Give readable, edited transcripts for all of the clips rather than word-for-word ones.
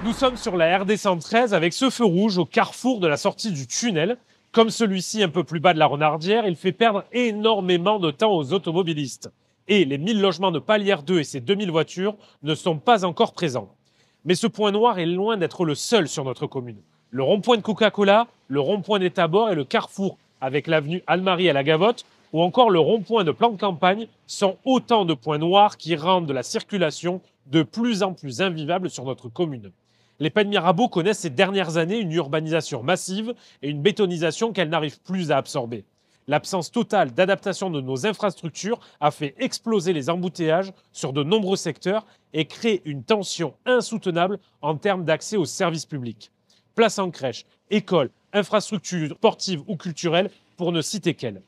Nous sommes sur la RD 113 avec ce feu rouge au carrefour de la sortie du tunnel. Comme celui-ci un peu plus bas de la Renardière, il fait perdre énormément de temps aux automobilistes. Et les 1000 logements de Palière 2 et ses 2000 voitures ne sont pas encore présents. Mais ce point noir est loin d'être le seul sur notre commune. Le rond-point de Coca-Cola, le rond-point des Tabords et le carrefour avec l'avenue Almarie à la Gavotte ou encore le rond-point de Plan de Campagne sont autant de points noirs qui rendent la circulation de plus en plus invivable sur notre commune. Les Pennes Mirabeau connaissent ces dernières années une urbanisation massive et une bétonisation qu'elles n'arrivent plus à absorber. L'absence totale d'adaptation de nos infrastructures a fait exploser les embouteillages sur de nombreux secteurs et crée une tension insoutenable en termes d'accès aux services publics. Places en crèche, écoles, infrastructures sportives ou culturelles, pour ne citer qu'elles.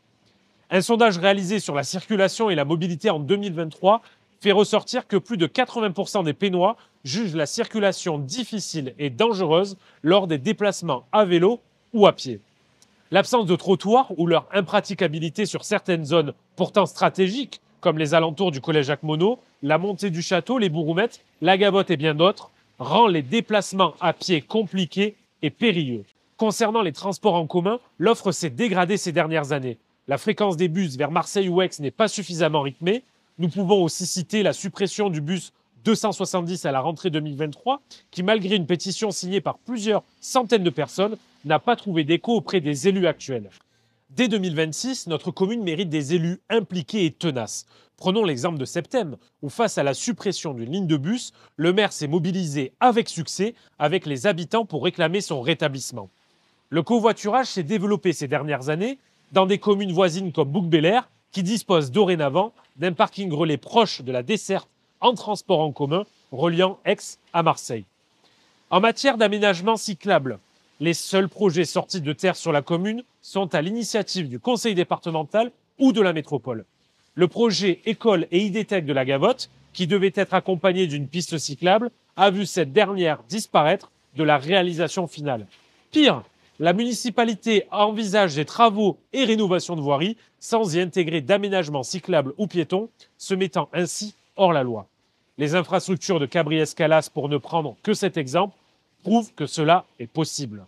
Un sondage réalisé sur la circulation et la mobilité en 2023 fait ressortir que plus de 80% des Pénois jugent la circulation difficile et dangereuse lors des déplacements à vélo ou à pied. L'absence de trottoirs ou leur impraticabilité sur certaines zones pourtant stratégiques, comme les alentours du collège Jacques Monod, la montée du château, les Bourroumettes, la Gavotte et bien d'autres, rend les déplacements à pied compliqués et périlleux. Concernant les transports en commun, l'offre s'est dégradée ces dernières années. La fréquence des bus vers Marseille ou Aix n'est pas suffisamment rythmée. Nous pouvons aussi citer la suppression du bus 270 à la rentrée 2023, qui, malgré une pétition signée par plusieurs centaines de personnes, n'a pas trouvé d'écho auprès des élus actuels. Dès 2026, notre commune mérite des élus impliqués et tenaces. Prenons l'exemple de Septem, où face à la suppression d'une ligne de bus, le maire s'est mobilisé avec succès avec les habitants pour réclamer son rétablissement. Le covoiturage s'est développé ces dernières années dans des communes voisines comme Bouc-Bélair, qui disposent dorénavant d'un parking relais proche de la desserte en transport en commun reliant Aix à Marseille. En matière d'aménagement cyclable, les seuls projets sortis de terre sur la commune sont à l'initiative du conseil départemental ou de la métropole. Le projet École et IDTech de la Gavotte, qui devait être accompagné d'une piste cyclable, a vu cette dernière disparaître de la réalisation finale. Pire, la municipalité envisage des travaux et rénovations de voiries sans y intégrer d'aménagement cyclable ou piéton, se mettant ainsi hors la loi. Les infrastructures de Cabriès-Calas, pour ne prendre que cet exemple, prouvent que cela est possible.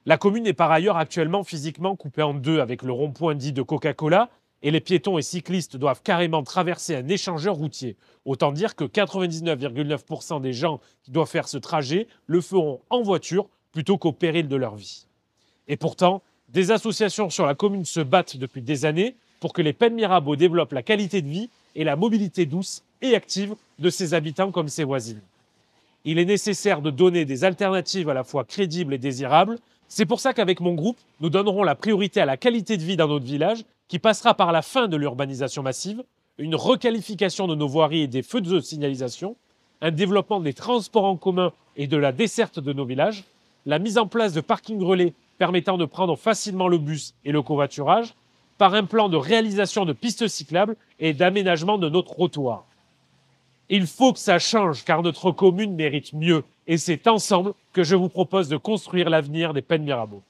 La commune est par ailleurs actuellement physiquement coupée en deux avec le rond-point dit de Coca-Cola et les piétons et cyclistes doivent carrément traverser un échangeur routier. Autant dire que 99,9% des gens qui doivent faire ce trajet le feront en voiture plutôt qu'au péril de leur vie. Et pourtant, des associations sur la commune se battent depuis des années pour que les Pennes Mirabeau développent la qualité de vie et la mobilité douce et active de ses habitants comme ses voisines. Il est nécessaire de donner des alternatives à la fois crédibles et désirables. C'est pour ça qu'avec mon groupe, nous donnerons la priorité à la qualité de vie dans notre village, qui passera par la fin de l'urbanisation massive, une requalification de nos voiries et des feux de signalisation, un développement des transports en commun et de la desserte de nos villages, la mise en place de parkings relais permettant de prendre facilement le bus et le covoiturage, par un plan de réalisation de pistes cyclables et d'aménagement de nos trottoirs. Il faut que ça change car notre commune mérite mieux et c'est ensemble que je vous propose de construire l'avenir des Pennes Mirabeau.